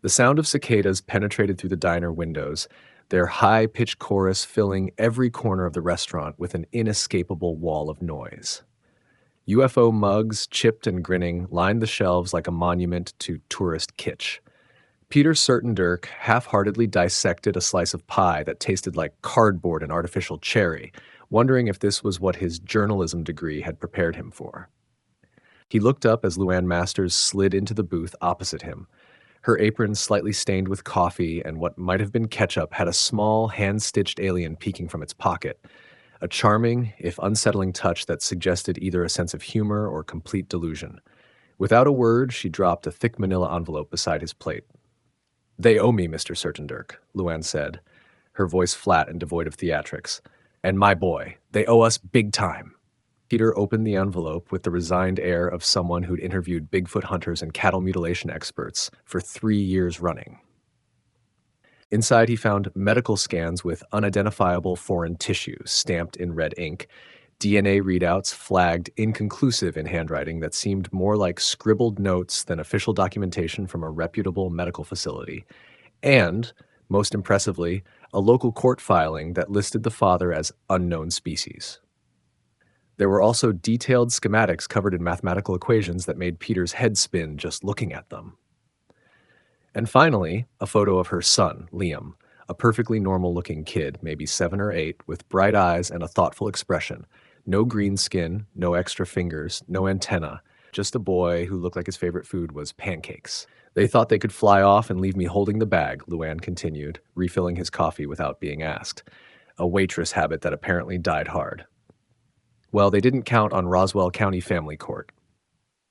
The sound of cicadas penetrated through the diner windows, their high-pitched chorus filling every corner of the restaurant with an inescapable wall of noise. UFO mugs, chipped and grinning, lined the shelves like a monument to tourist kitsch. Peter Dirk half-heartedly dissected a slice of pie that tasted like cardboard and artificial cherry, wondering if this was what his journalism degree had prepared him for. He looked up as Luann Masters slid into the booth opposite him. Her apron, slightly stained with coffee and what might have been ketchup, had a small, hand-stitched alien peeking from its pocket, a charming, if unsettling touch that suggested either a sense of humor or complete delusion. Without a word, she dropped a thick manila envelope beside his plate. "They owe me, Mr. Dirk," Luann said, her voice flat and devoid of theatrics. "And my boy, they owe us big time." Peter opened the envelope with the resigned air of someone who'd interviewed Bigfoot hunters and cattle mutilation experts for 3 years running. Inside, he found medical scans with unidentifiable foreign tissue stamped in red ink, DNA readouts flagged inconclusive in handwriting that seemed more like scribbled notes than official documentation from a reputable medical facility, and, most impressively, a local court filing that listed the father as unknown species. There were also detailed schematics covered in mathematical equations that made Peter's head spin just looking at them. And finally, a photo of her son, Liam, a perfectly normal-looking kid, maybe 7 or 8, with bright eyes and a thoughtful expression. No green skin, no extra fingers, no antenna, just a boy who looked like his favorite food was pancakes. "They thought they could fly off and leave me holding the bag," Luann continued, refilling his coffee without being asked. A waitress habit that apparently died hard. Well, they didn't count on Roswell County Family Court.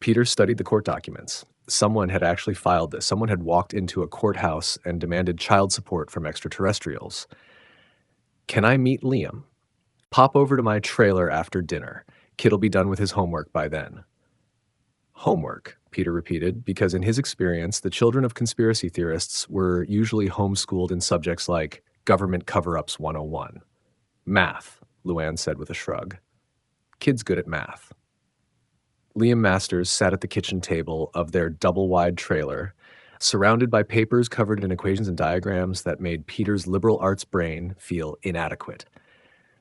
Peter studied the court documents. Someone had actually filed this. Someone had walked into a courthouse and demanded child support from extraterrestrials. "Can I meet Liam? Pop over to my trailer after dinner. Kid'll be done with his homework by then." Homework, Peter repeated, because in his experience, the children of conspiracy theorists were usually homeschooled in subjects like Government Cover-Ups 101. "Math," Luann said with a shrug. "Kid's good at math." Liam Masters sat at the kitchen table of their double-wide trailer, surrounded by papers covered in equations and diagrams that made Peter's liberal arts brain feel inadequate.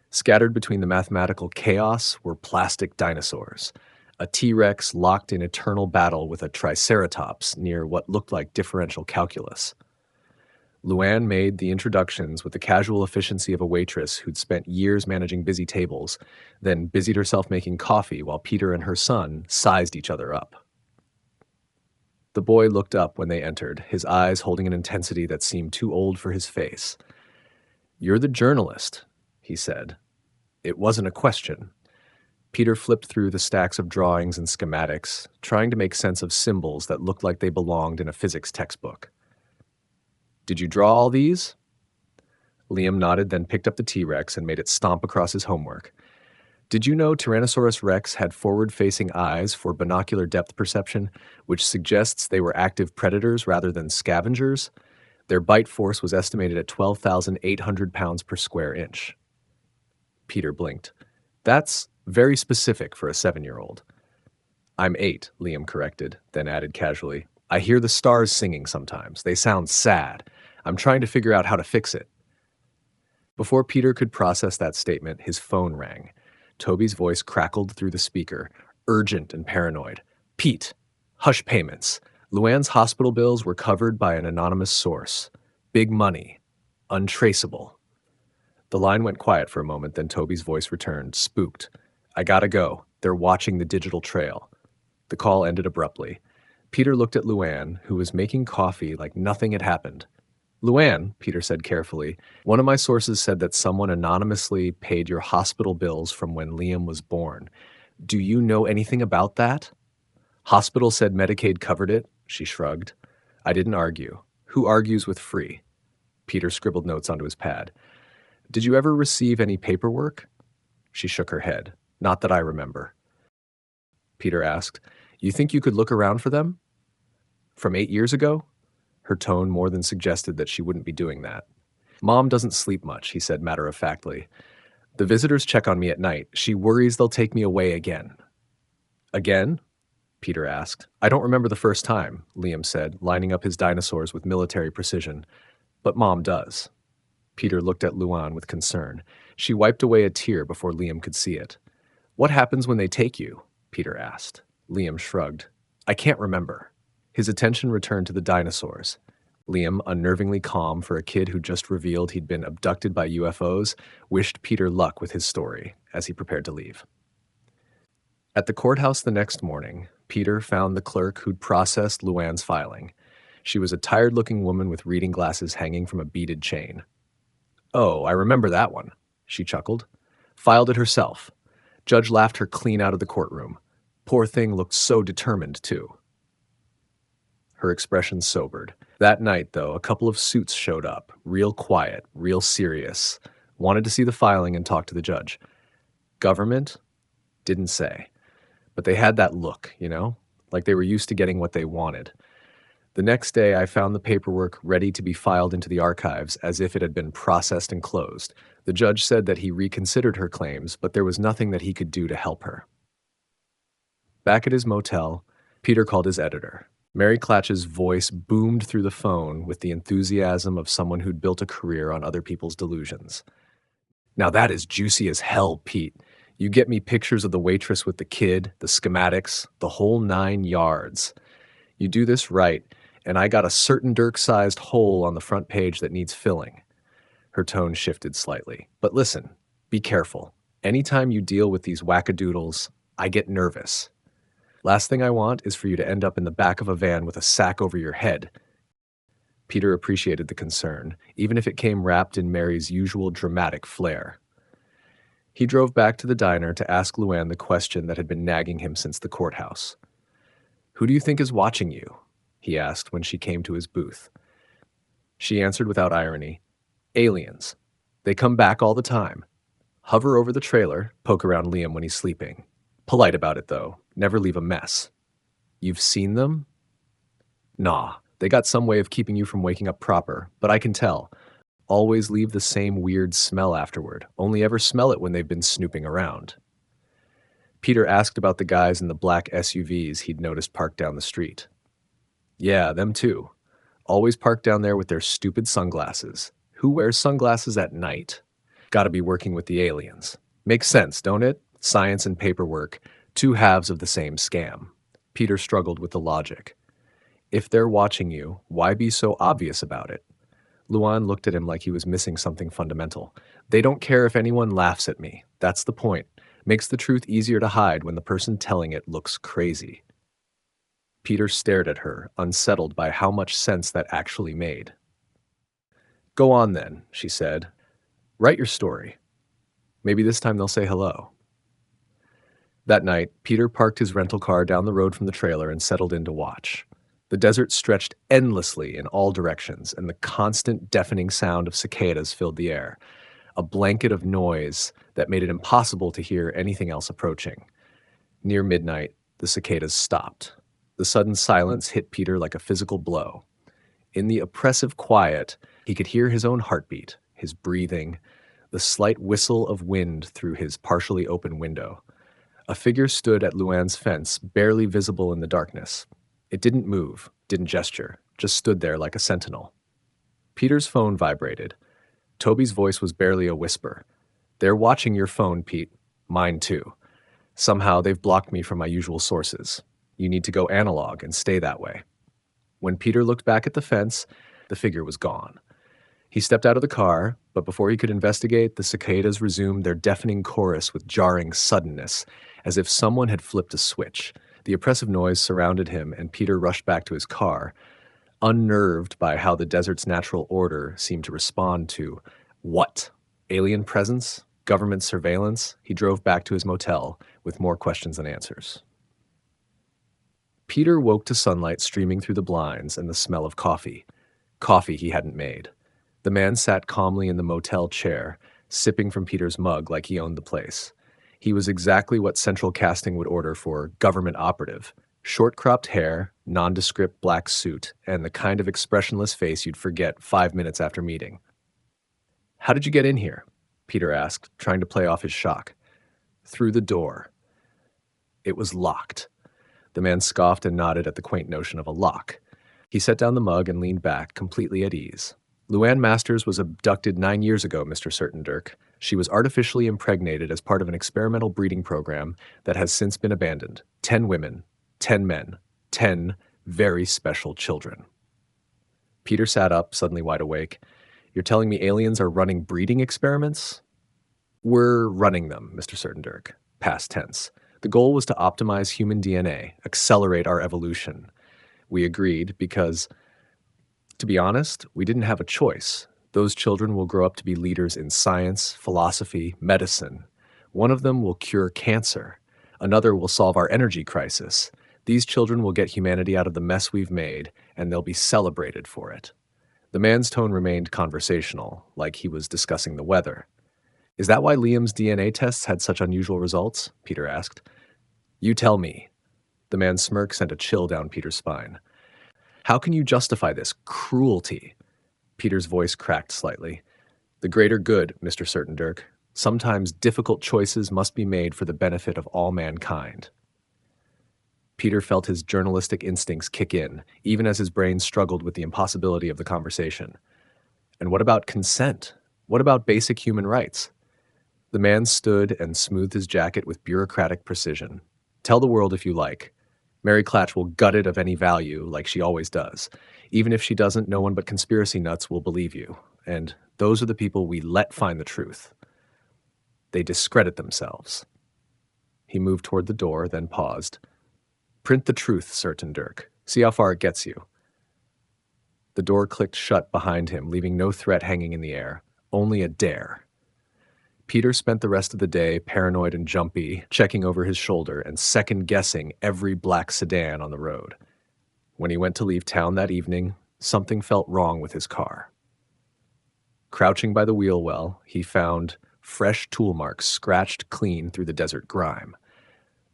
Scattered between the mathematical chaos were plastic dinosaurs, a T-Rex locked in eternal battle with a triceratops near what looked like differential calculus. Luann made the introductions with the casual efficiency of a waitress who'd spent years managing busy tables, then busied herself making coffee while Peter and her son sized each other up. The boy looked up when they entered, his eyes holding an intensity that seemed too old for his face. "You're the journalist," he said. It wasn't a question. Peter flipped through the stacks of drawings and schematics, trying to make sense of symbols that looked like they belonged in a physics textbook. "Did you draw all these?" Liam nodded, then picked up the T-Rex and made it stomp across his homework. "Did you know Tyrannosaurus rex had forward-facing eyes for binocular depth perception, which suggests they were active predators rather than scavengers? Their bite force was estimated at 12,800 pounds per square inch." Peter blinked. "That's very specific for a 7-year-old. "I'm 8, Liam corrected, then added casually. "I hear the stars singing sometimes. They sound sad. I'm trying to figure out how to fix it." Before Peter could process that statement, his phone rang. Toby's voice crackled through the speaker, urgent and paranoid. "Pete, hush payments. Luann's hospital bills were covered by an anonymous source. Big money. Untraceable." The line went quiet for a moment, then Toby's voice returned, spooked. "I gotta go. They're watching the digital trail." The call ended abruptly. Peter looked at Luann, who was making coffee like nothing had happened. "Luann," Peter said carefully, "one of my sources said that someone anonymously paid your hospital bills from when Liam was born. Do you know anything about that?" "Hospital said Medicaid covered it," she shrugged. I didn't argue. Who argues with free? Peter scribbled notes onto his pad. "Did you ever receive any paperwork?" She shook her head. "Not that I remember." Peter asked, "You think you could look around for them?" "From 8 years ago?" Her tone more than suggested that she wouldn't be doing that. "Mom doesn't sleep much," he said matter-of-factly. "The visitors check on me at night. She worries they'll take me away again." "Again?" Peter asked. I don't remember the first time, Liam said, lining up his dinosaurs with military precision. But Mom does. Peter looked at Luan with concern. She wiped away a tear before Liam could see it. What happens when they take you? Peter asked. Liam shrugged. I can't remember. His attention returned to the dinosaurs. Liam, unnervingly calm for a kid who just revealed he'd been abducted by UFOs, wished Peter luck with his story as he prepared to leave. At the courthouse the next morning, Peter found the clerk who'd processed Luann's filing. She was a tired-looking woman with reading glasses hanging from a beaded chain. Oh, I remember that one, she chuckled. Filed it herself. Judge laughed her clean out of the courtroom. Poor thing looked so determined, too. Her expression sobered. That night, though, a couple of suits showed up, real quiet, real serious. Wanted to see the filing and talk to the judge. Government? Didn't say. But they had that look, like they were used to getting what they wanted. The next day, I found the paperwork ready to be filed into the archives as if it had been processed and closed. The judge said that he reconsidered her claims, but there was nothing that he could do to help her. Back at his motel, Peter called his editor. Mary Clatch's voice boomed through the phone with the enthusiasm of someone who'd built a career on other people's delusions. Now that is juicy as hell, Pete. You get me pictures of the waitress with the kid, the schematics, the whole 9 yards. You do this right, and I got a certain Dirk-sized hole on the front page that needs filling. Her tone shifted slightly. But listen, be careful. Anytime you deal with these wackadoodles, I get nervous. Last thing I want is for you to end up in the back of a van with a sack over your head. Peter appreciated the concern, even if it came wrapped in Mary's usual dramatic flair. He drove back to the diner to ask Luann the question that had been nagging him since the courthouse. Who do you think is watching you? He asked when she came to his booth. She answered without irony. Aliens. They come back all the time. Hover over the trailer, poke around Liam when he's sleeping. Polite about it, though. Never leave a mess. You've seen them? Nah, they got some way of keeping you from waking up proper, but I can tell. Always leave the same weird smell afterward. Only ever smell it when they've been snooping around. Peter asked about the guys in the black SUVs he'd noticed parked down the street. Yeah, them too. Always parked down there with their stupid sunglasses. Who wears sunglasses at night? Gotta be working with the aliens. Makes sense, don't it? Science and paperwork, 2 halves of the same scam. Peter struggled with the logic. If they're watching you, why be so obvious about it? Luan looked at him like he was missing something fundamental. They don't care if anyone laughs at me. That's the point. Makes the truth easier to hide when the person telling it looks crazy. Peter stared at her, unsettled by how much sense that actually made. Go on then, she said. Write your story. Maybe this time they'll say hello. That night, Peter parked his rental car down the road from the trailer and settled in to watch. The desert stretched endlessly in all directions, and the constant deafening sound of cicadas filled the air, a blanket of noise that made it impossible to hear anything else approaching. Near midnight, the cicadas stopped. The sudden silence hit Peter like a physical blow. In the oppressive quiet, he could hear his own heartbeat, his breathing, the slight whistle of wind through his partially open window. A figure stood at Luann's fence, barely visible in the darkness. It didn't move, didn't gesture, just stood there like a sentinel. Peter's phone vibrated. Toby's voice was barely a whisper. They're watching your phone, Pete. Mine too. Somehow they've blocked me from my usual sources. You need to go analog and stay that way. When Peter looked back at the fence, the figure was gone. He stepped out of the car, but before he could investigate, the cicadas resumed their deafening chorus with jarring suddenness, as if someone had flipped a switch. The oppressive noise surrounded him, and Peter rushed back to his car, unnerved by how the desert's natural order seemed to respond to what? Alien presence? Government surveillance? He drove back to his motel with more questions than answers. Peter woke to sunlight streaming through the blinds and the smell of coffee. Coffee he hadn't made. The man sat calmly in the motel chair, sipping from Peter's mug like he owned the place. He was exactly what central casting would order for government operative. Short-cropped hair, nondescript black suit, and the kind of expressionless face you'd forget 5 minutes after meeting. How did you get in here? Peter asked, trying to play off his shock. Through the door. It was locked. The man scoffed and nodded at the quaint notion of a lock. He set down the mug and leaned back, completely at ease. Luann Masters was abducted 9 years ago, Mr. Dirk. She was artificially impregnated as part of an experimental breeding program that has since been abandoned. 10 women, 10 men, 10 very special children. Peter sat up, suddenly wide awake. You're telling me aliens are running breeding experiments? We're running them, Mr. Dirk. Past tense. The goal was to optimize human DNA, accelerate our evolution. We agreed because, to be honest, we didn't have a choice. Those children will grow up to be leaders in science, philosophy, medicine. One of them will cure cancer. Another will solve our energy crisis. These children will get humanity out of the mess we've made, and they'll be celebrated for it. The man's tone remained conversational, like he was discussing the weather. Is that why Liam's DNA tests had such unusual results? Peter asked. You tell me. The man's smirk sent a chill down Peter's spine. How can you justify this cruelty? Peter's voice cracked slightly. The greater good, Mr. Dirk. Sometimes difficult choices must be made for the benefit of all mankind. Peter felt his journalistic instincts kick in, even as his brain struggled with the impossibility of the conversation. And what about consent? What about basic human rights? The man stood and smoothed his jacket with bureaucratic precision. Tell the world if you like. Mary Clatch will gut it of any value, like she always does. Even if she doesn't, no one but conspiracy nuts will believe you. And those are the people we let find the truth. They discredit themselves. He moved toward the door, then paused. Print the truth, Certain Dirk. See how far it gets you. The door clicked shut behind him, leaving no threat hanging in the air, only a dare. Peter spent the rest of the day paranoid and jumpy, checking over his shoulder and second-guessing every black sedan on the road. When he went to leave town that evening, something felt wrong with his car. Crouching by the wheel well, he found fresh tool marks scratched clean through the desert grime.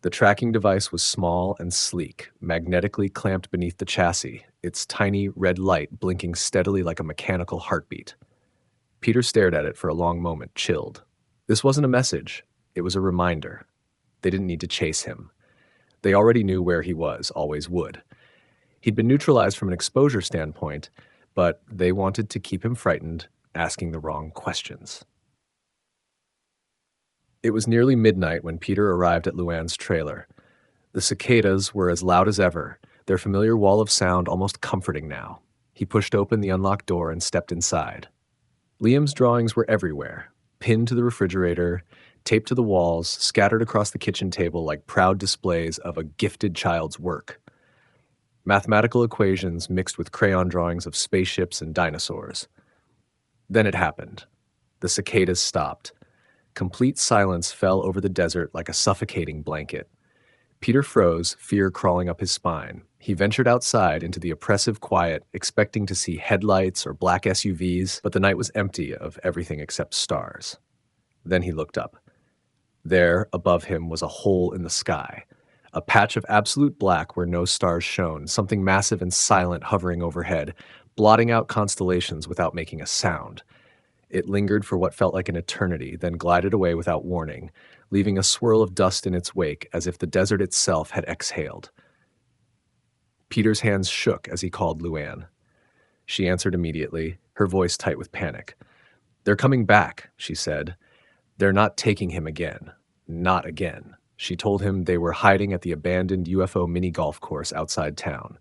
The tracking device was small and sleek, magnetically clamped beneath the chassis, its tiny red light blinking steadily like a mechanical heartbeat. Peter stared at it for a long moment, chilled. This wasn't a message. It was a reminder. They didn't need to chase him. They already knew where he was, always would. He'd been neutralized from an exposure standpoint, but they wanted to keep him frightened, asking the wrong questions. It was nearly midnight when Peter arrived at Luann's trailer. The cicadas were as loud as ever, their familiar wall of sound almost comforting now. He pushed open the unlocked door and stepped inside. Liam's drawings were everywhere, pinned to the refrigerator, taped to the walls, scattered across the kitchen table like proud displays of a gifted child's work. Mathematical equations mixed with crayon drawings of spaceships and dinosaurs. Then it happened. The cicadas stopped. Complete silence fell over the desert like a suffocating blanket. Peter froze, fear crawling up his spine. He ventured outside into the oppressive quiet, expecting to see headlights or black SUVs, but the night was empty of everything except stars. Then he looked up. There, above him, was a hole in the sky, a patch of absolute black where no stars shone, something massive and silent hovering overhead, blotting out constellations without making a sound. It lingered for what felt like an eternity, then glided away without warning, leaving a swirl of dust in its wake as if the desert itself had exhaled. Peter's hands shook as he called Luann. She answered immediately, her voice tight with panic. They're coming back, she said. They're not taking him again. Not again. She told him they were hiding at the abandoned UFO mini-golf course outside town.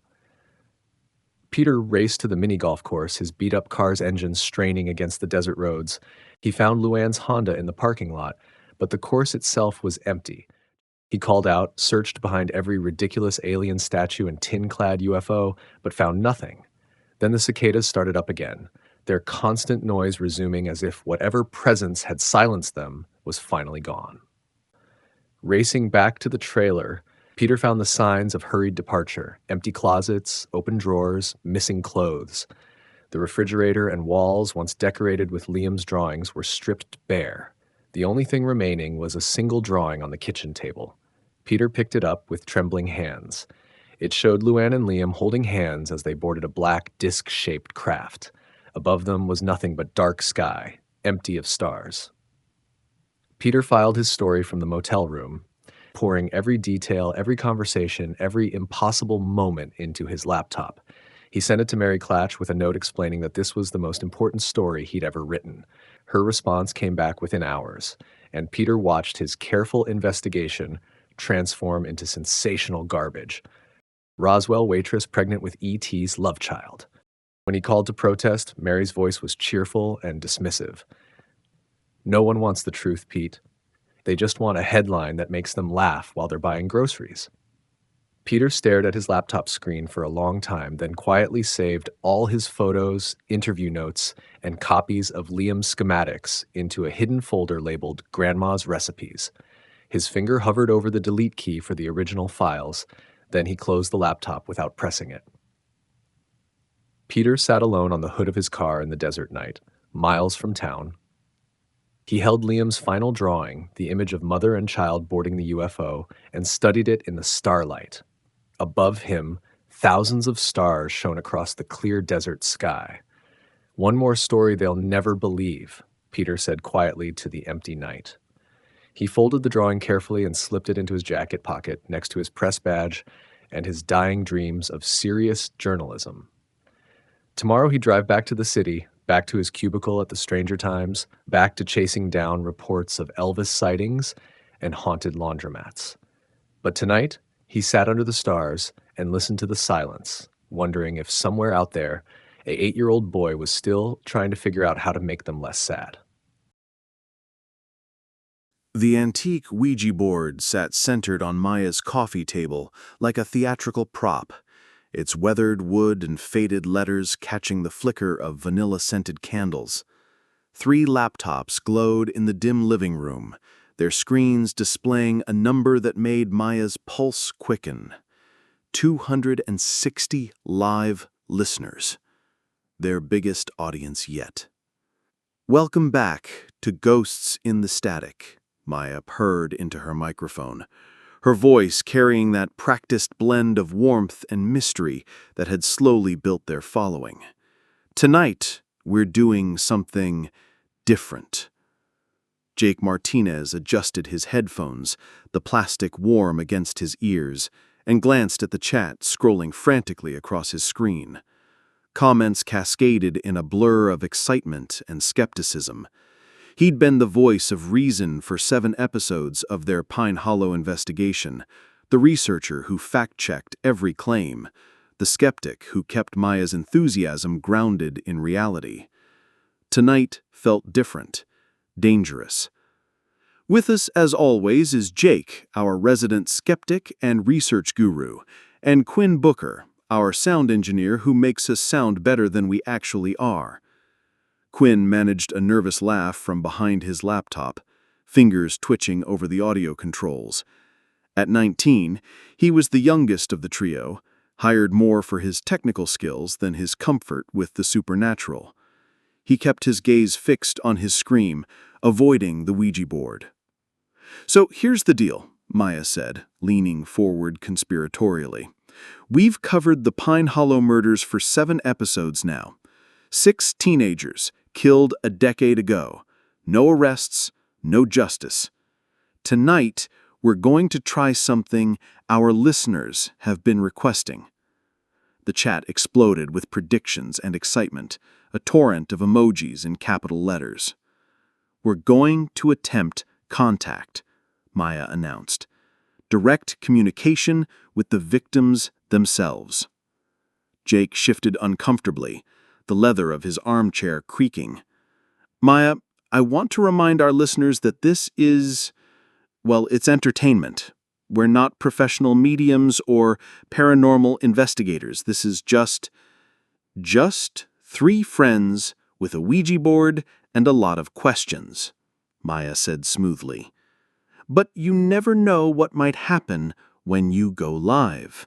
Peter raced to the mini-golf course, his beat-up car's engines straining against the desert roads. He found Luann's Honda in the parking lot, but the course itself was empty. He called out, searched behind every ridiculous alien statue and tin-clad UFO, but found nothing. Then the cicadas started up again, their constant noise resuming as if whatever presence had silenced them was finally gone. Racing back to the trailer, Peter found the signs of hurried departure, empty closets, open drawers, missing clothes. The refrigerator and walls, once decorated with Liam's drawings, were stripped bare. The only thing remaining was a single drawing on the kitchen table. Peter picked it up with trembling hands. It showed Luann and Liam holding hands as they boarded a black, disc-shaped craft. Above them was nothing but dark sky, empty of stars. Peter filed his story from the motel room, pouring every detail, every conversation, every impossible moment into his laptop. He sent it to Mary Clatch with a note explaining that this was the most important story he'd ever written. Her response came back within hours, and Peter watched his careful investigation transform into sensational garbage. Roswell waitress pregnant with E.T.'s love child. When he called to protest, Mary's voice was cheerful and dismissive. No one wants the truth, Pete. They just want a headline that makes them laugh while they're buying groceries. Peter stared at his laptop screen for a long time, then quietly saved all his photos, interview notes, and copies of Liam's schematics into a hidden folder labeled Grandma's Recipes. His finger hovered over the delete key for the original files, then he closed the laptop without pressing it. Peter sat alone on the hood of his car in the desert night, miles from town. He held Liam's final drawing, the image of mother and child boarding the UFO, and studied it in the starlight. Above him, thousands of stars shone across the clear desert sky. One more story they'll never believe, Peter said quietly to the empty night. He folded the drawing carefully and slipped it into his jacket pocket next to his press badge and his dying dreams of serious journalism. Tomorrow he'd drive back to the city, back to his cubicle at the Stranger Times, back to chasing down reports of Elvis sightings and haunted laundromats. But tonight, he sat under the stars and listened to the silence, wondering if somewhere out there, an 8-year-old boy was still trying to figure out how to make them less sad. The antique Ouija board sat centered on Maya's coffee table like a theatrical prop, its weathered wood and faded letters catching the flicker of vanilla-scented candles. 3 laptops glowed in the dim living room, their screens displaying a number that made Maya's pulse quicken. 260 live listeners, their biggest audience yet. "Welcome back to Ghosts in the Static," Maya purred into her microphone, her voice carrying that practiced blend of warmth and mystery that had slowly built their following. "Tonight, we're doing something different." Jake Martinez adjusted his headphones, the plastic warm against his ears, and glanced at the chat scrolling frantically across his screen. Comments cascaded in a blur of excitement and skepticism. He'd been the voice of reason for 7 episodes of their Pine Hollow investigation, the researcher who fact-checked every claim, the skeptic who kept Maya's enthusiasm grounded in reality. Tonight felt different, dangerous. With us, as always, is Jake, our resident skeptic and research guru, and Quinn Booker, our sound engineer who makes us sound better than we actually are. Quinn managed a nervous laugh from behind his laptop, fingers twitching over the audio controls. At 19, he was the youngest of the trio, hired more for his technical skills than his comfort with the supernatural. He kept his gaze fixed on his screen, avoiding the Ouija board. "So here's the deal," Maya said, leaning forward conspiratorially. "We've covered the Pine Hollow murders for 7 episodes now. 6 teenagers, killed a decade ago. No arrests, no justice. Tonight, we're going to try something our listeners have been requesting." The chat exploded with predictions and excitement, a torrent of emojis in capital letters. "We're going to attempt contact," Maya announced. "Direct communication with the victims themselves." Jake shifted uncomfortably, the leather of his armchair creaking. "Maya, I want to remind our listeners that this is, well, it's entertainment. We're not professional mediums or paranormal investigators. This is just 3 friends with a Ouija board and a lot of questions," Maya said smoothly. "But you never know what might happen when you go live."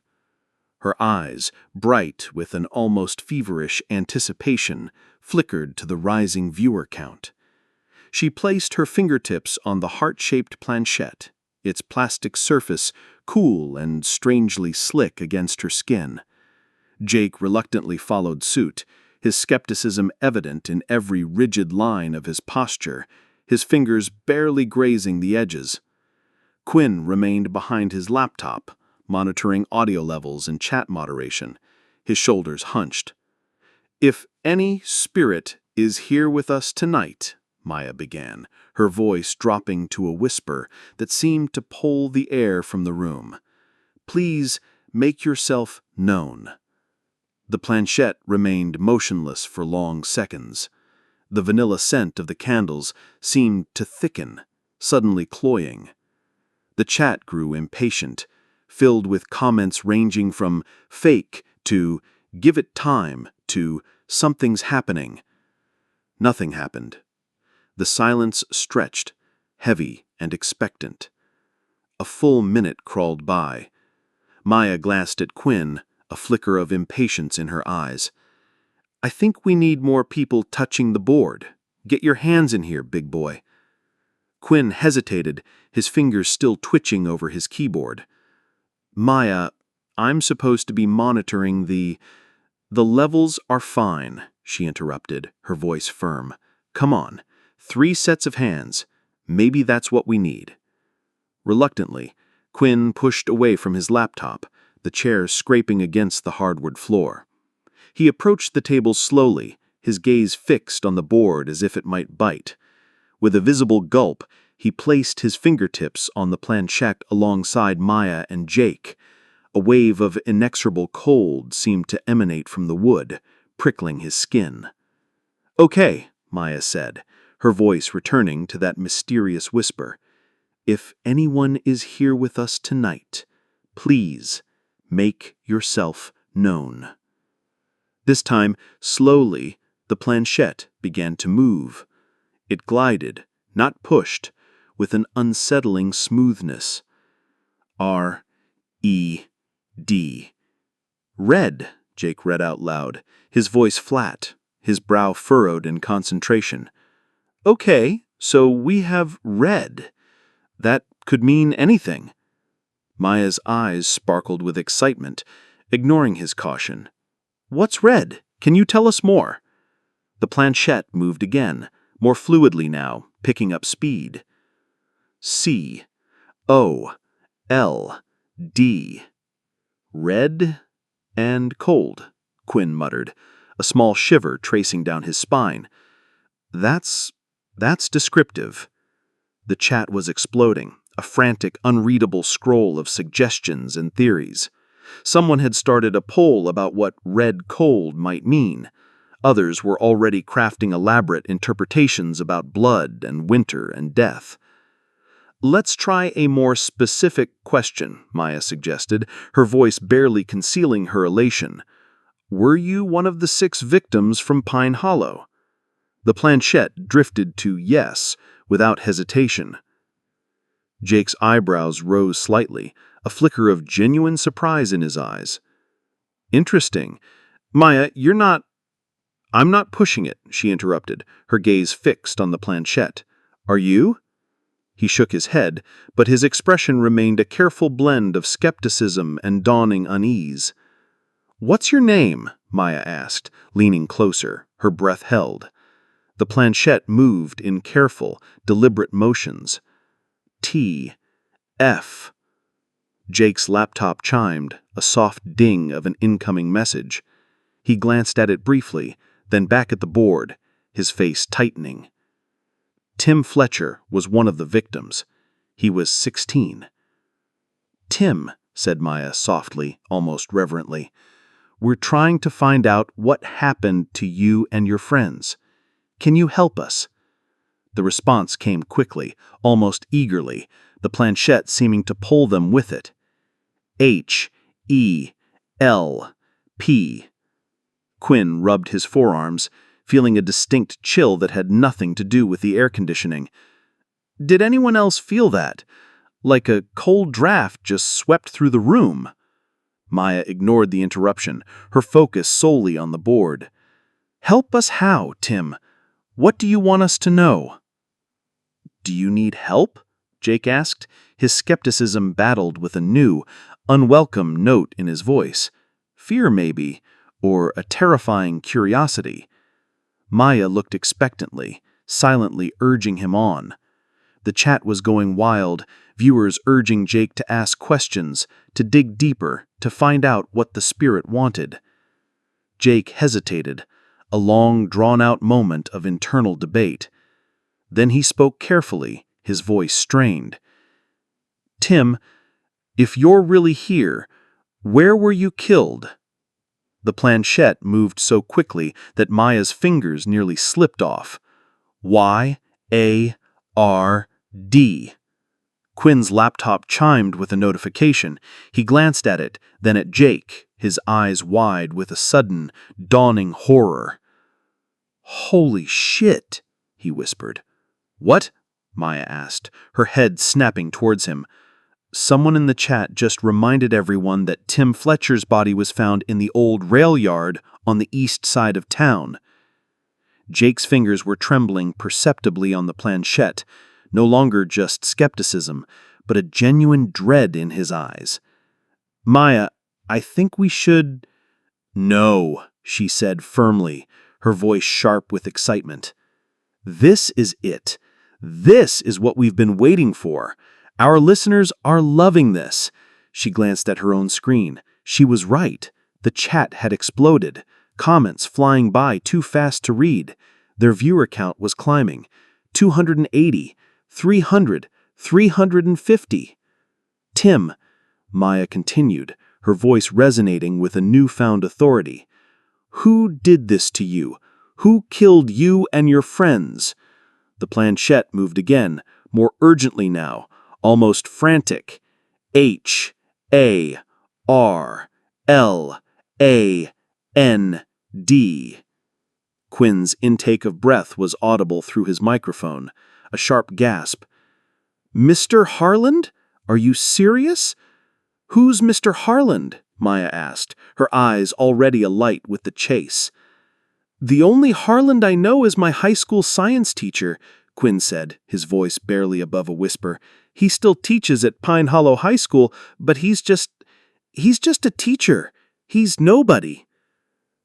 Her eyes, bright with an almost feverish anticipation, flickered to the rising viewer count. She placed her fingertips on the heart-shaped planchette, its plastic surface cool and strangely slick against her skin. Jake reluctantly followed suit, his skepticism evident in every rigid line of his posture, his fingers barely grazing the edges. Quinn remained behind his laptop, monitoring audio levels and chat moderation, his shoulders hunched. "If any spirit is here with us tonight," Maya began, her voice dropping to a whisper that seemed to pull the air from the room, "please make yourself known." The planchette remained motionless for long seconds. The vanilla scent of the candles seemed to thicken, suddenly cloying. The chat grew impatient, filled with comments ranging from fake to give it time to something's happening. Nothing happened. The silence stretched, heavy and expectant. A full minute crawled by. Maya glanced at Quinn, a flicker of impatience in her eyes. "I think we need more people touching the board. Get your hands in here, big boy." Quinn hesitated, his fingers still twitching over his keyboard. "Maya, I'm supposed to be monitoring the levels are fine," she interrupted, her voice firm. "Come on, 3 sets of hands. Maybe that's what we need." Reluctantly, Quinn pushed away from his laptop, the chair scraping against the hardwood floor. He approached the table slowly, his gaze fixed on the board as if it might bite. With a visible gulp, he placed his fingertips on the planchette alongside Maya and Jake. A wave of inexorable cold seemed to emanate from the wood, prickling his skin. "Okay," Maya said, her voice returning to that mysterious whisper. "If anyone is here with us tonight, please make yourself known." This time, slowly, the planchette began to move. It glided, not pushed, with an unsettling smoothness. R-E-D. "Red," Jake read out loud, his voice flat, his brow furrowed in concentration. "Okay, so we have red. That could mean anything." Maya's eyes sparkled with excitement, ignoring his caution. "What's red? Can you tell us more?" The planchette moved again, more fluidly now, picking up speed. C-O-L-D. "Red and cold," Quinn muttered, a small shiver tracing down his spine. That's descriptive." The chat was exploding, a frantic, unreadable scroll of suggestions and theories. Someone had started a poll about what red cold might mean. Others were already crafting elaborate interpretations about blood and winter and death. "Let's try a more specific question," Maya suggested, her voice barely concealing her elation. "Were you one of the 6 victims from Pine Hollow?" The planchette drifted to yes, without hesitation. Jake's eyebrows rose slightly, a flicker of genuine surprise in his eyes. "Interesting. Maya, I'm not pushing it," she interrupted, her gaze fixed on the planchette. "Are you?" He shook his head, but his expression remained a careful blend of skepticism and dawning unease. "What's your name?" Maya asked, leaning closer, her breath held. The planchette moved in careful, deliberate motions. T-F. Jake's laptop chimed, a soft ding of an incoming message. He glanced at it briefly, then back at the board, his face tightening. Tim Fletcher was one of the victims. He was 16. "Tim," said Maya softly, almost reverently, "we're trying to find out what happened to you and your friends. Can you help us?" The response came quickly, almost eagerly, the planchette seeming to pull them with it. H-E-L-P. Quinn rubbed his forearms, feeling a distinct chill that had nothing to do with the air conditioning. "Did anyone else feel that? Like a cold draft just swept through the room?" Maya ignored the interruption, her focus solely on the board. "Help us how, Tim? What do you want us to know?" "Do you need help?" Jake asked, his skepticism battled with a new, unwelcome note in his voice. Fear, maybe, or a terrifying curiosity. Maya looked expectantly, silently urging him on. The chat was going wild, viewers urging Jake to ask questions, to dig deeper, to find out what the spirit wanted. Jake hesitated, a long, drawn-out moment of internal debate. Then he spoke carefully, his voice strained. "Tim, if you're really here, where were you killed?" The planchette moved so quickly that Maya's fingers nearly slipped off. Y-A-R-D. Quinn's laptop chimed with a notification. He glanced at it, then at Jake, his eyes wide with a sudden, dawning horror. "Holy shit," he whispered. "What?" Maya asked, her head snapping towards him. Someone in the chat just reminded everyone that Tim Fletcher's body was found in the old rail yard on the east side of town. Jake's fingers were trembling perceptibly on the planchette, no longer just skepticism, but a genuine dread in his eyes. "Maya, I think we should—" "No," she said firmly, her voice sharp with excitement. "This is it. This is what we've been waiting for. Our listeners are loving this." She glanced at her own screen. She was right. The chat had exploded, comments flying by too fast to read. Their viewer count was climbing. 280, 300, 350. "Tim," Maya continued, her voice resonating with a newfound authority. "Who did this to you? Who killed you and your friends?" The planchette moved again, more urgently now, almost frantic. "H-A-R-L-A-N-D." Quinn's intake of breath was audible through his microphone, a sharp gasp. "Mr. Harland? Are you serious?" "Who's Mr. Harland?" Maya asked, her eyes already alight with the chase. "The only Harland I know is my high school science teacher," Quinn said, his voice barely above a whisper. "He still teaches at Pine Hollow High School, but he's just a teacher. He's nobody."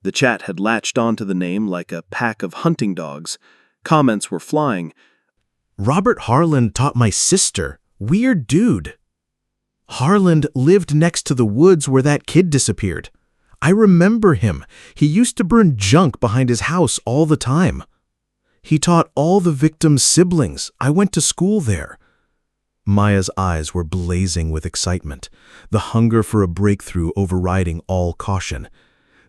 The chat had latched onto the name like a pack of hunting dogs. Comments were flying. "Robert Harland taught my sister. Weird dude. Harland lived next to the woods where that kid disappeared. I remember him. He used to burn junk behind his house all the time. He taught all the victims' siblings. I went to school there." Maya's eyes were blazing with excitement, the hunger for a breakthrough overriding all caution.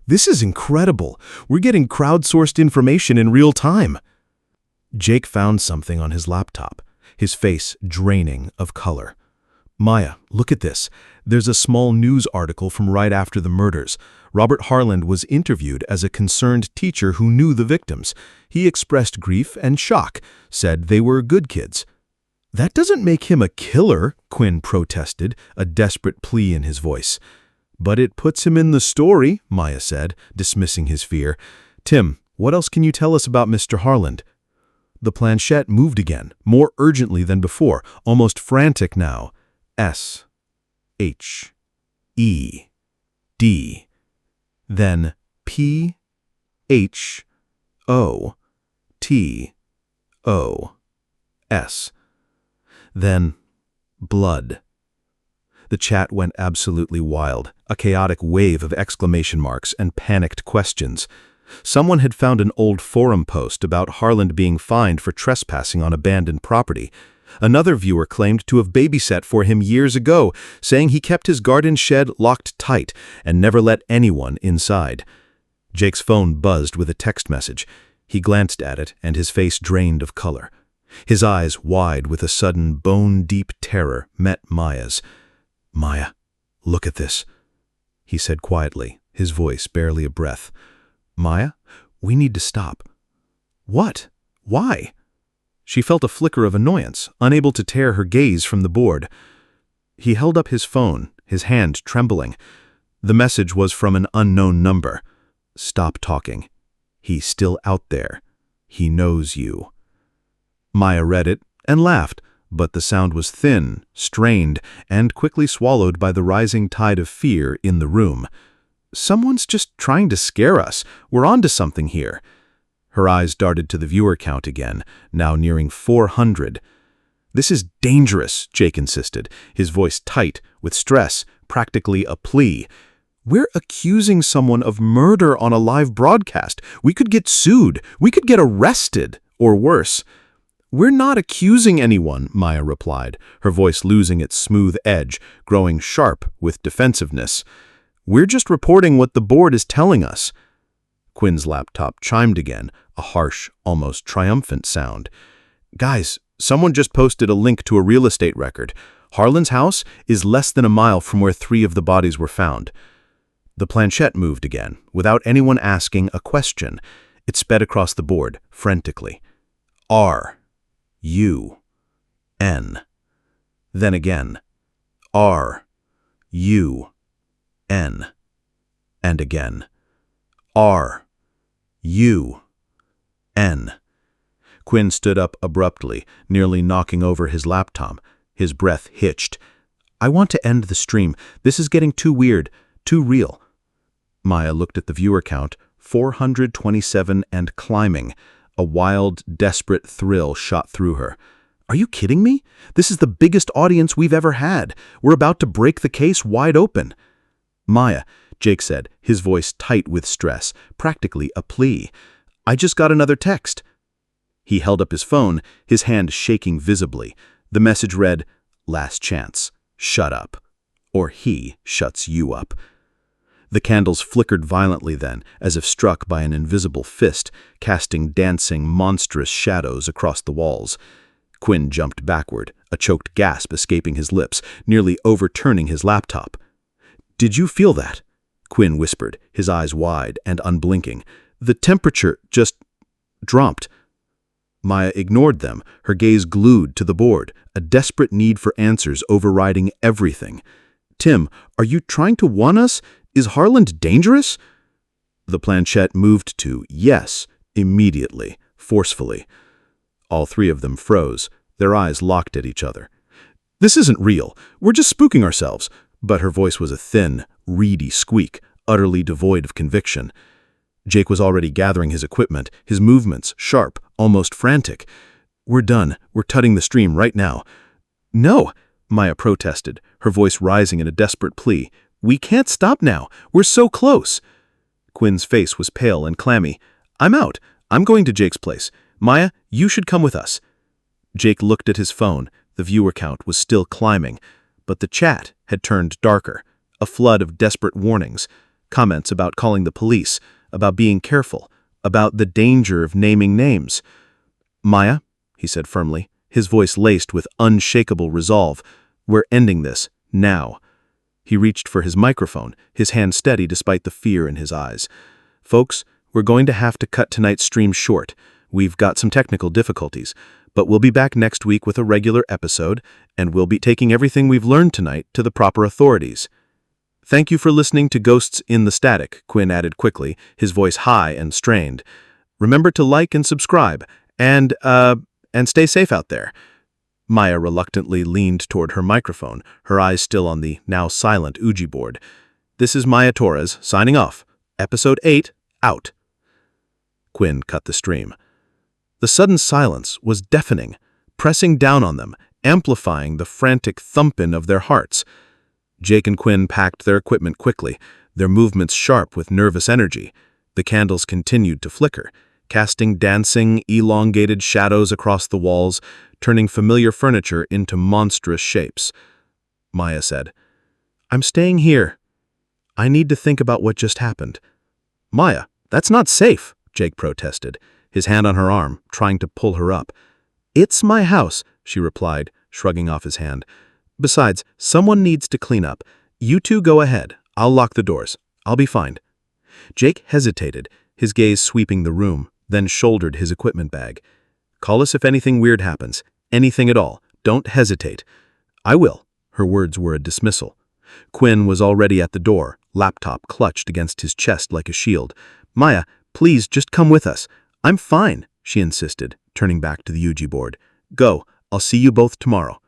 "This is incredible. We're getting crowdsourced information in real time." Jake found something on his laptop, his face draining of color. "Maya, look at this. There's a small news article from right after the murders. Robert Harland was interviewed as a concerned teacher who knew the victims. He expressed grief and shock, said they were good kids." "That doesn't make him a killer," Quinn protested, a desperate plea in his voice. "But it puts him in the story," Maya said, dismissing his fear. "Tim, what else can you tell us about Mr. Harland?" The planchette moved again, more urgently than before, almost frantic now. S-H-E-D. Then P-H-O-T-O-S. Then blood. The chat went absolutely wild, a chaotic wave of exclamation marks and panicked questions. Someone had found an old forum post about Harland being fined for trespassing on abandoned property. Another viewer claimed to have babysat for him years ago, saying he kept his garden shed locked tight and never let anyone inside. Jake's phone buzzed with a text message. He glanced at it, and his face drained of color. His eyes, wide with a sudden bone-deep terror, met Maya's. "Maya, look at this," he said quietly, his voice barely a breath. "Maya, we need to stop." "What? Why?" She felt a flicker of annoyance, unable to tear her gaze from the board. He held up his phone, his hand trembling. The message was from an unknown number. "Stop talking. He's still out there. He knows you." Maya read it and laughed, but the sound was thin, strained, and quickly swallowed by the rising tide of fear in the room. "Someone's just trying to scare us. We're onto something here." Her eyes darted to the viewer count again, now nearing 400. This is dangerous, Jake insisted, his voice tight, with stress, practically a plea. We're accusing someone of murder on a live broadcast. We could get sued. We could get arrested. Or worse. We're not accusing anyone, Maya replied, her voice losing its smooth edge, growing sharp with defensiveness. We're just reporting what the board is telling us. Quinn's laptop chimed again, a harsh, almost triumphant sound. Guys, someone just posted a link to a real estate record. Harlan's house is less than a mile from where 3 of the bodies were found. The planchette moved again, without anyone asking a question. It sped across the board, frantically. R. U. N. Then again. R. U. N. And again. R. U. N. Quinn stood up abruptly, nearly knocking over his laptop. His breath hitched. I want to end the stream. This is getting too weird, too real. Maya looked at the viewer count, 427 and climbing. A wild, desperate thrill shot through her. Are you kidding me? This is the biggest audience we've ever had. We're about to break the case wide open. Maya, Jake said, his voice tight with stress, practically a plea. I just got another text. He held up his phone, his hand shaking visibly. The message read, Last chance. Shut up. Or he shuts you up. The candles flickered violently then, as if struck by an invisible fist, casting dancing, monstrous shadows across the walls. Quinn jumped backward, a choked gasp escaping his lips, nearly overturning his laptop. Did you feel that? Quinn whispered, his eyes wide and unblinking. The temperature just dropped. Maya ignored them, her gaze glued to the board, a desperate need for answers overriding everything. Tim, are you trying to warn us? Is Harlan dangerous? The planchette moved to yes, immediately, forcefully. All 3 of them froze, their eyes locked at each other. This isn't real. We're just spooking ourselves. But her voice was a thin, reedy squeak, utterly devoid of conviction. Jake was already gathering his equipment, his movements sharp, almost frantic. We're done. We're tutting the stream right now. No, Maya protested, her voice rising in a desperate plea. We can't stop now. We're so close. Quinn's face was pale and clammy. I'm out. I'm going to Jake's place. Maya, you should come with us. Jake looked at his phone. The viewer count was still climbing, but the chat had turned darker. A flood of desperate warnings, comments about calling the police, about being careful, about the danger of naming names. Maya, he said firmly, his voice laced with unshakable resolve, we're ending this, now. He reached for his microphone, his hand steady despite the fear in his eyes. Folks, we're going to have to cut tonight's stream short. We've got some technical difficulties, but we'll be back next week with a regular episode, and we'll be taking everything we've learned tonight to the proper authorities. Thank you for listening to Ghosts in the Static, Quinn added quickly, his voice high and strained. Remember to like and subscribe, and stay safe out there. Maya reluctantly leaned toward her microphone, her eyes still on the now silent Ouija board. This is Maya Torres, signing off. Episode 8, out. Quinn cut the stream. The sudden silence was deafening, pressing down on them, amplifying the frantic thumping of their hearts. Jake and Quinn packed their equipment quickly, their movements sharp with nervous energy. The candles continued to flicker, casting dancing, elongated shadows across the walls, turning familiar furniture into monstrous shapes. Maya said, I'm staying here. I need to think about what just happened. Maya, that's not safe, Jake protested, his hand on her arm, trying to pull her up. It's my house, she replied, shrugging off his hand. Besides, someone needs to clean up. You two go ahead. I'll lock the doors. I'll be fine. Jake hesitated, his gaze sweeping the room, then shouldered his equipment bag. Call us if anything weird happens. Anything at all. Don't hesitate. I will. Her words were a dismissal. Quinn was already at the door, laptop clutched against his chest like a shield. Maya, please just come with us. I'm fine, she insisted, turning back to the Ouija board. Go. I'll see you both tomorrow.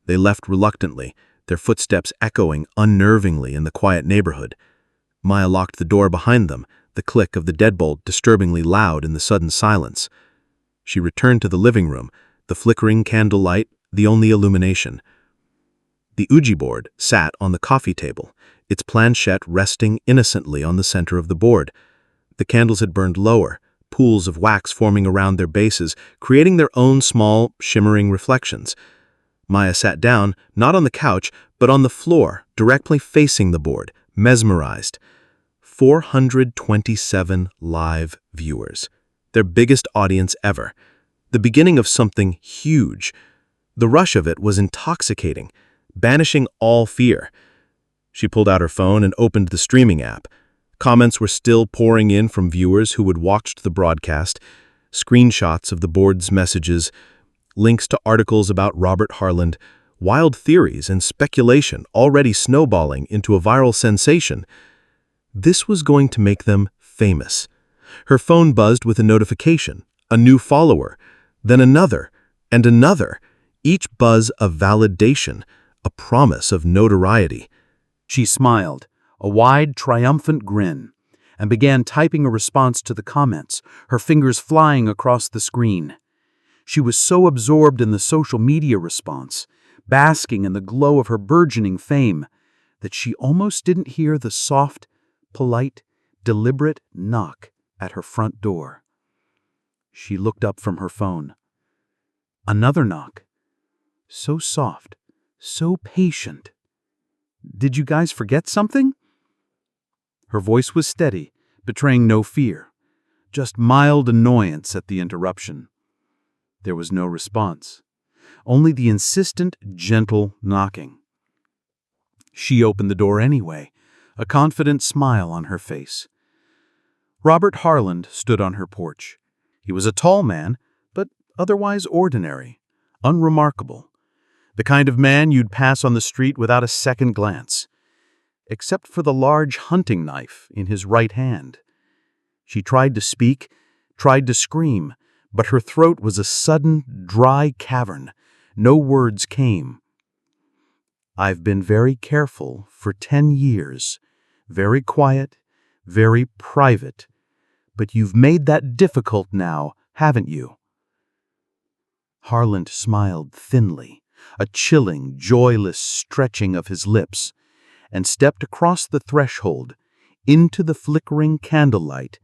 They left reluctantly, their footsteps echoing unnervingly in the quiet neighborhood. Maya locked the door behind them, the click of the deadbolt disturbingly loud in the sudden silence. She returned to the living room, the flickering candlelight the only illumination. The Ouija board sat on the coffee table, its planchette resting innocently on the center of the board. The candles had burned lower, pools of wax forming around their bases, creating their own small, shimmering reflections. Maya sat down, not on the couch, but on the floor, directly facing the board, mesmerized. 427 live viewers. Their biggest audience ever. The beginning of something huge. The rush of it was intoxicating, banishing all fear. She pulled out her phone and opened the streaming app. Comments were still pouring in from viewers who had watched the broadcast, screenshots of the board's messages, links to articles about Robert Harland, wild theories and speculation already snowballing into a viral sensation. This was going to make them famous. Her phone buzzed with a notification, a new follower, then another, and another, each buzz a validation, a promise of notoriety. She smiled, a wide, triumphant grin, and began typing a response to the comments, her fingers flying across the screen. She was so absorbed in the social media response, basking in the glow of her burgeoning fame, that she almost didn't hear the soft, polite, deliberate knock at her front door. She looked up from her phone. Another knock. So soft, so patient. "Did you guys forget something?" Her voice was steady, betraying no fear, just mild annoyance at the interruption. There was no response, only the insistent, gentle knocking. She opened the door anyway, a confident smile on her face. Robert Harland stood on her porch. He was a tall man, but otherwise ordinary, unremarkable. The kind of man you'd pass on the street without a second glance, except for the large hunting knife in his right hand. She tried to speak, tried to scream, but her throat was a sudden, dry cavern. No words came. "I've been very careful for 10 years, very quiet, very private, but you've made that difficult now, haven't you?" Harland smiled thinly, a chilling, joyless stretching of his lips, and stepped across the threshold, into the flickering candlelight.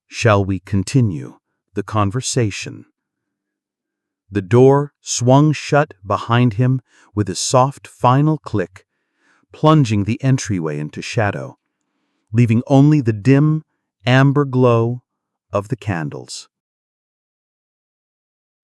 "Shall we continue the conversation?" The door swung shut behind him with a soft final click, plunging the entryway into shadow, leaving only the dim, amber glow of the candles.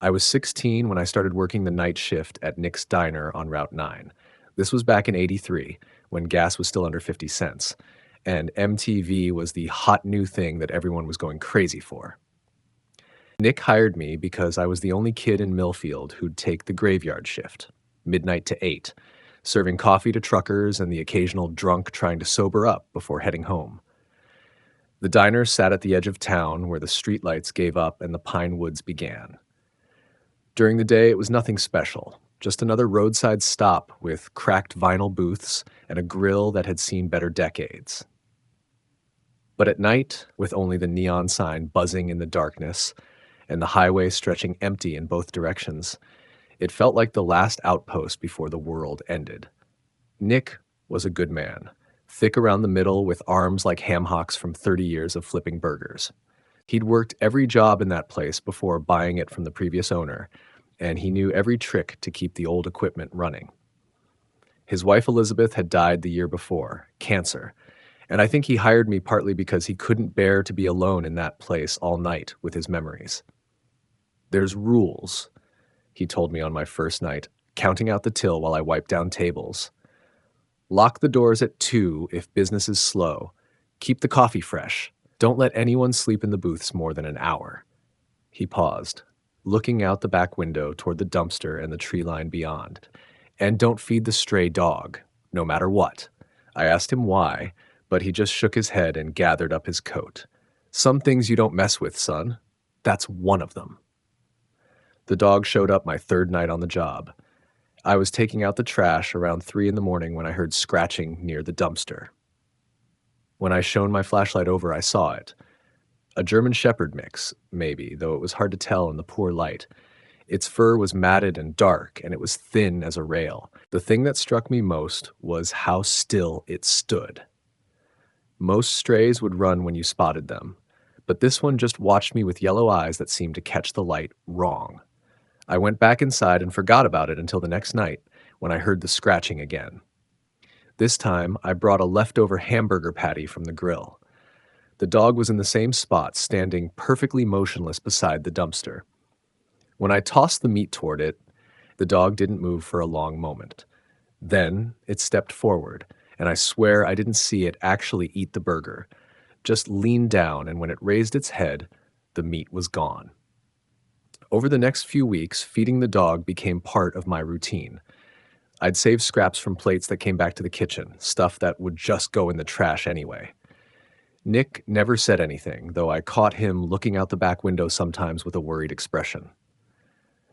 I was 16 when I started working the night shift at Nick's Diner on Route 9. This was back in '83, when gas was still under 50 cents, and MTV was the hot new thing that everyone was going crazy for. Nick hired me because I was the only kid in Millfield who'd take the graveyard shift, midnight to 8, serving coffee to truckers and the occasional drunk trying to sober up before heading home. The diner sat at the edge of town where the streetlights gave up and the pine woods began. During the day, it was nothing special, just another roadside stop with cracked vinyl booths and a grill that had seen better decades. But at night, with only the neon sign buzzing in the darkness and the highway stretching empty in both directions, it felt like the last outpost before the world ended. Nick was a good man, thick around the middle with arms like ham hocks from 30 years of flipping burgers. He'd worked every job in that place before buying it from the previous owner, and he knew every trick to keep the old equipment running. His wife Elizabeth had died the year before, cancer, and I think he hired me partly because he couldn't bear to be alone in that place all night with his memories. "There's rules," he told me on my first night, counting out the till while I wiped down tables. "Lock the doors at 2 if business is slow. Keep the coffee fresh. Don't let anyone sleep in the booths more than an hour." He paused, looking out the back window toward the dumpster and the tree line beyond. "And don't feed the stray dog, no matter what." I asked him why, but he just shook his head and gathered up his coat. "Some things you don't mess with, son. That's one of them." The dog showed up my third night on the job. I was taking out the trash around 3 in the morning when I heard scratching near the dumpster. When I shone my flashlight over, I saw it. A German Shepherd mix, maybe, though it was hard to tell in the poor light. Its fur was matted and dark, and it was thin as a rail. The thing that struck me most was how still it stood. Most strays would run when you spotted them, but this one just watched me with yellow eyes that seemed to catch the light wrong. I went back inside and forgot about it until the next night, when I heard the scratching again. This time, I brought a leftover hamburger patty from the grill. The dog was in the same spot, standing perfectly motionless beside the dumpster. When I tossed the meat toward it, the dog didn't move for a long moment. Then it stepped forward, and I swear I didn't see it actually eat the burger, just leaned down, and when it raised its head, the meat was gone. Over the next few weeks, feeding the dog became part of my routine. I'd save scraps from plates that came back to the kitchen, stuff that would just go in the trash anyway. Nick never said anything, though I caught him looking out the back window sometimes with a worried expression.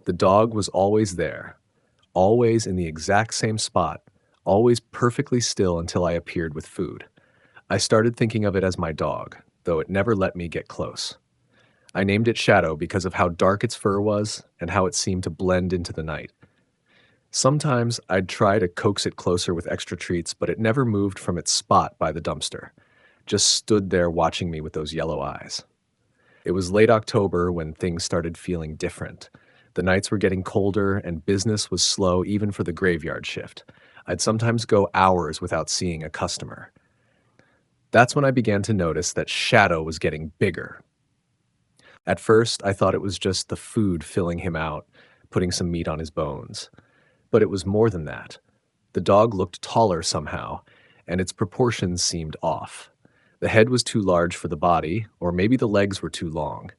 The dog was always there, always in the exact same spot, always perfectly still until I appeared with food. I started thinking of it as my dog, though it never let me get close. I named it Shadow because of how dark its fur was and how it seemed to blend into the night. Sometimes I'd try to coax it closer with extra treats, but it never moved from its spot by the dumpster, just stood there watching me with those yellow eyes. It was late October when things started feeling different. The nights were getting colder and business was slow even for the graveyard shift. I'd sometimes go hours without seeing a customer. That's when I began to notice that Shadow was getting bigger. At first, I thought it was just the food filling him out, putting some meat on his bones. But it was more than that. The dog looked taller somehow, and its proportions seemed off. The head was too large for the body, or maybe the legs were too long.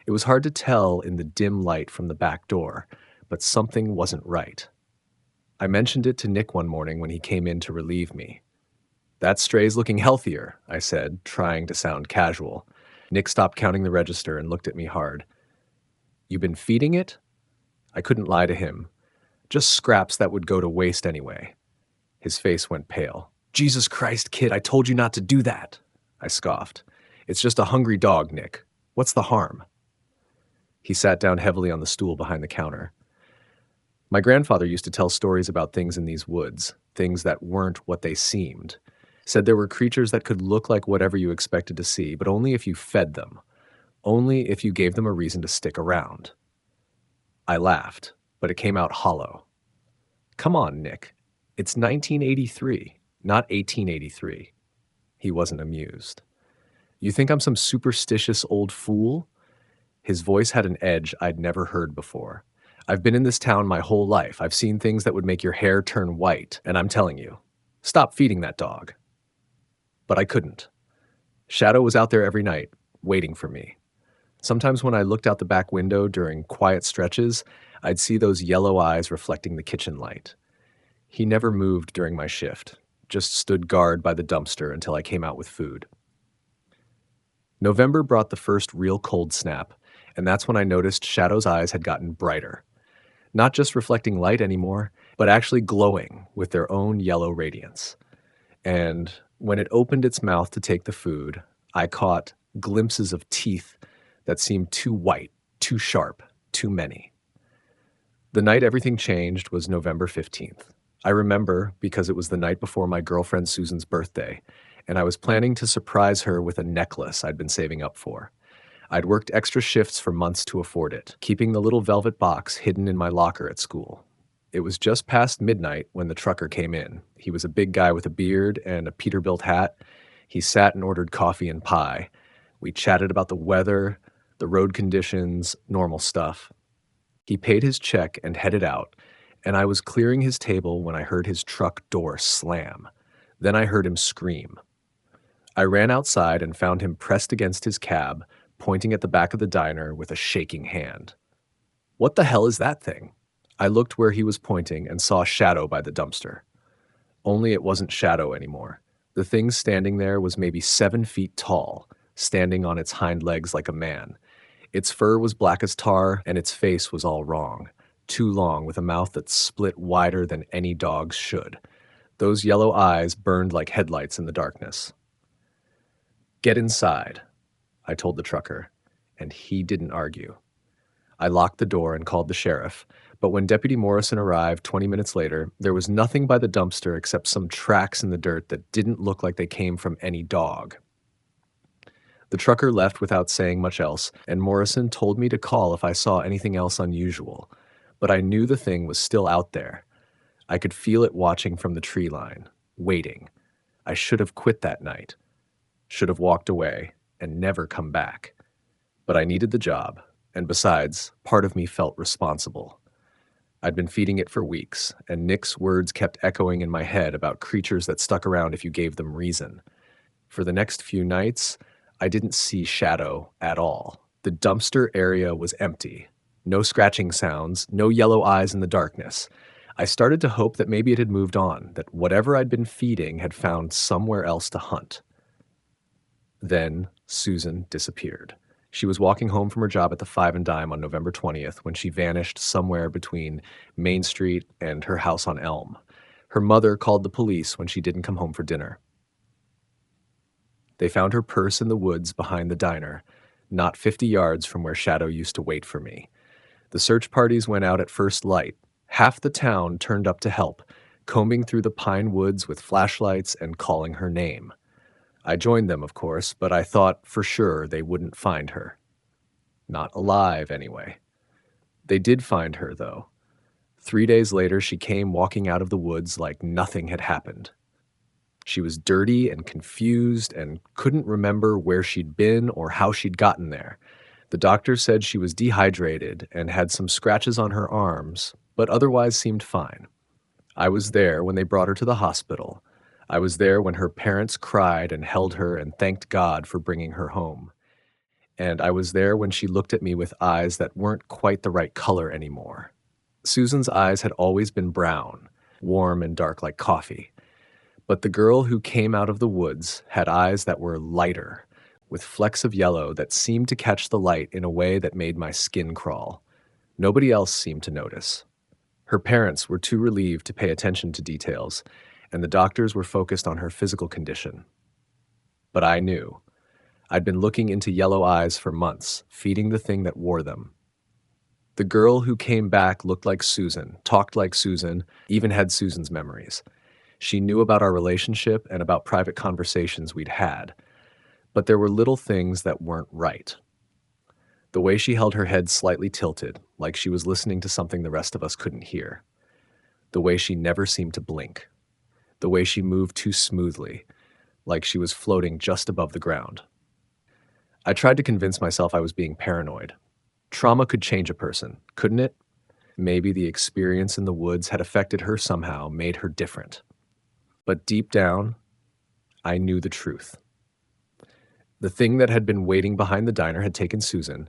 It was hard to tell in the dim light from the back door, but something wasn't right. I mentioned it to Nick one morning when he came in to relieve me. "That stray's looking healthier," I said, trying to sound casual. Nick stopped counting the register and looked at me hard. "You been feeding it?" I couldn't lie to him. Just scraps that would go to waste anyway. His face went pale. "Jesus Christ, kid, I told you not to do that," I scoffed. "It's just a hungry dog, Nick. What's the harm?" He sat down heavily on the stool behind the counter. My grandfather used to tell stories about things in these woods, things that weren't what they seemed. Said there were creatures that could look like whatever you expected to see, but only if you fed them. Only if you gave them a reason to stick around. I laughed, but it came out hollow. "Come on, Nick. It's 1983, not 1883. He wasn't amused. "You think I'm some superstitious old fool?" His voice had an edge I'd never heard before. "I've been in this town my whole life. I've seen things that would make your hair turn white, and I'm telling you, stop feeding that dog." But I couldn't. Shadow was out there every night, waiting for me. Sometimes when I looked out the back window during quiet stretches, I'd see those yellow eyes reflecting the kitchen light. He never moved during my shift, just stood guard by the dumpster until I came out with food. November brought the first real cold snap, and that's when I noticed Shadow's eyes had gotten brighter. Not just reflecting light anymore, but actually glowing with their own yellow radiance. And when it opened its mouth to take the food, I caught glimpses of teeth that seemed too white, too sharp, too many. The night everything changed was November 15th. I remember because it was the night before my girlfriend Susan's birthday, and I was planning to surprise her with a necklace I'd been saving up for. I'd worked extra shifts for months to afford it, keeping the little velvet box hidden in my locker at school. It was just past midnight when the trucker came in. He was a big guy with a beard and a Peterbilt hat. He sat and ordered coffee and pie. We chatted about the weather, the road conditions, normal stuff. He paid his check and headed out, and I was clearing his table when I heard his truck door slam. Then I heard him scream. I ran outside and found him pressed against his cab, pointing at the back of the diner with a shaking hand. "What the hell is that thing?" I looked where he was pointing and saw Shadow by the dumpster. Only it wasn't Shadow anymore. The thing standing there was maybe 7 feet tall, standing on its hind legs like a man. Its fur was black as tar, and its face was all wrong. Too long, with a mouth that split wider than any dog's should. Those yellow eyes burned like headlights in the darkness. "Get inside," I told the trucker, and he didn't argue. I locked the door and called the sheriff, but when Deputy Morrison arrived 20 minutes later, there was nothing by the dumpster except some tracks in the dirt that didn't look like they came from any dog. The trucker left without saying much else, and Morrison told me to call if I saw anything else unusual. But I knew the thing was still out there. I could feel it watching from the tree line, waiting. I should have quit that night, should have walked away and never come back. But I needed the job, and besides, part of me felt responsible. I'd been feeding it for weeks, and Nick's words kept echoing in my head about creatures that stuck around if you gave them reason. For the next few nights, I didn't see shadow at all. The dumpster area was empty. No scratching sounds, no yellow eyes in the darkness. I started to hope that maybe it had moved on, that whatever I'd been feeding had found somewhere else to hunt. Then Susan disappeared. She was walking home from her job at the Five and Dime on November 20th when she vanished somewhere between Main Street and her house on Elm. Her mother called the police when she didn't come home for dinner. They found her purse in the woods behind the diner, not 50 yards from where Shadow used to wait for me. The search parties went out at first light. Half the town turned up to help, combing through the pine woods with flashlights and calling her name. I joined them, of course, but I thought for sure they wouldn't find her. Not alive, anyway. They did find her, though. 3 days later, she came walking out of the woods like nothing had happened. She was dirty and confused and couldn't remember where she'd been or how she'd gotten there. The doctor said she was dehydrated and had some scratches on her arms, but otherwise seemed fine. I was there when they brought her to the hospital. I was there when her parents cried and held her and thanked God for bringing her home. And I was there when she looked at me with eyes that weren't quite the right color anymore. Susan's eyes had always been brown, warm and dark like coffee. But the girl who came out of the woods had eyes that were lighter, with flecks of yellow that seemed to catch the light in a way that made my skin crawl. Nobody else seemed to notice. Her parents were too relieved to pay attention to details, and the doctors were focused on her physical condition. But I knew. I'd been looking into yellow eyes for months, feeding the thing that wore them. The girl who came back looked like Susan, talked like Susan, even had Susan's memories. She knew about our relationship and about private conversations we'd had. But there were little things that weren't right. The way she held her head slightly tilted, like she was listening to something the rest of us couldn't hear. The way she never seemed to blink. The way she moved too smoothly, like she was floating just above the ground. I tried to convince myself I was being paranoid. Trauma could change a person, couldn't it? Maybe the experience in the woods had affected her somehow, made her different. But deep down, I knew the truth. The thing that had been waiting behind the diner had taken Susan,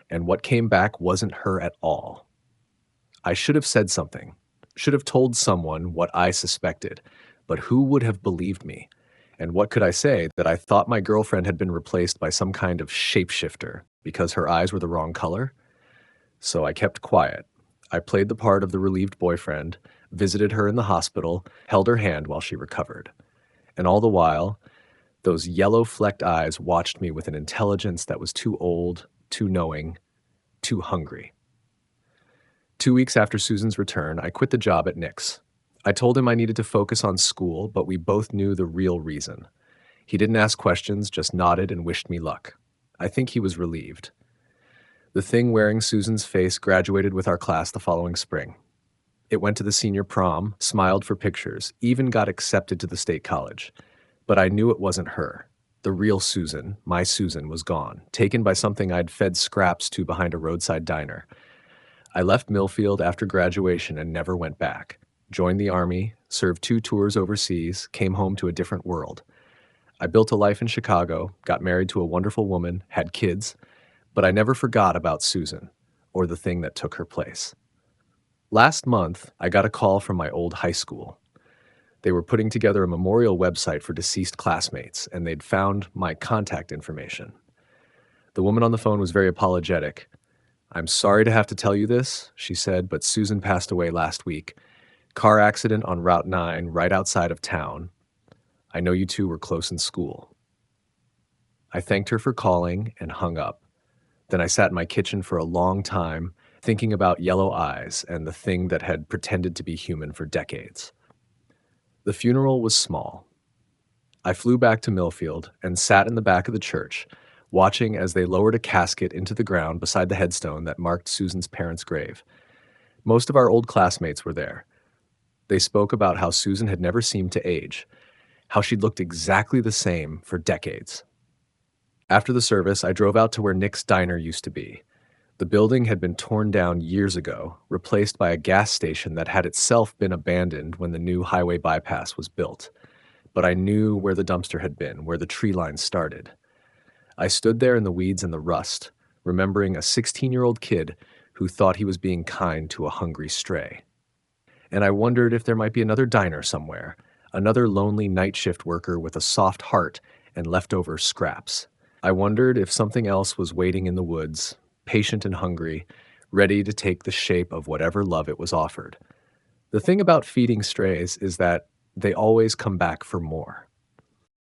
and what came back wasn't her at all. I should have said something, should have told someone what I suspected, but who would have believed me? And what could I say? That I thought my girlfriend had been replaced by some kind of shapeshifter because her eyes were the wrong color? So I kept quiet. I played the part of the relieved boyfriend, visited her in the hospital, held her hand while she recovered. And all the while, those yellow-flecked eyes watched me with an intelligence that was too old, too knowing, too hungry. 2 weeks after Susan's return, I quit the job at Nick's. I told him I needed to focus on school, but we both knew the real reason. He didn't ask questions, just nodded and wished me luck. I think he was relieved. The thing wearing Susan's face graduated with our class the following spring. It went to the senior prom, smiled for pictures, even got accepted to the state college. But I knew it wasn't her. The real Susan, my Susan, was gone, taken by something I'd fed scraps to behind a roadside diner. I left Millfield after graduation and never went back. Joined the Army, served 2 tours overseas, came home to a different world. I built a life in Chicago, got married to a wonderful woman, had kids, but I never forgot about Susan, or the thing that took her place. Last month, I got a call from my old high school. They were putting together a memorial website for deceased classmates, and they'd found my contact information. The woman on the phone was very apologetic. "I'm sorry to have to tell you this," she said, "but Susan passed away last week. Car accident on Route 9 right outside of town. I know you two were close in school." I thanked her for calling and hung up. Then I sat in my kitchen for a long time, thinking about yellow eyes and the thing that had pretended to be human for decades. The funeral was small. I flew back to Millfield and sat in the back of the church, watching as they lowered a casket into the ground beside the headstone that marked Susan's parents' grave. Most of our old classmates were there. They spoke about how Susan had never seemed to age, how she'd looked exactly the same for decades. After the service, I drove out to where Nick's diner used to be. The building had been torn down years ago, replaced by a gas station that had itself been abandoned when the new highway bypass was built. But I knew where the dumpster had been, where the tree line started. I stood there in the weeds and the rust, remembering a 16-year-old kid who thought he was being kind to a hungry stray. And I wondered if there might be another diner somewhere, another lonely night shift worker with a soft heart and leftover scraps. I wondered if something else was waiting in the woods, patient and hungry, ready to take the shape of whatever love it was offered. The thing about feeding strays is that they always come back for more.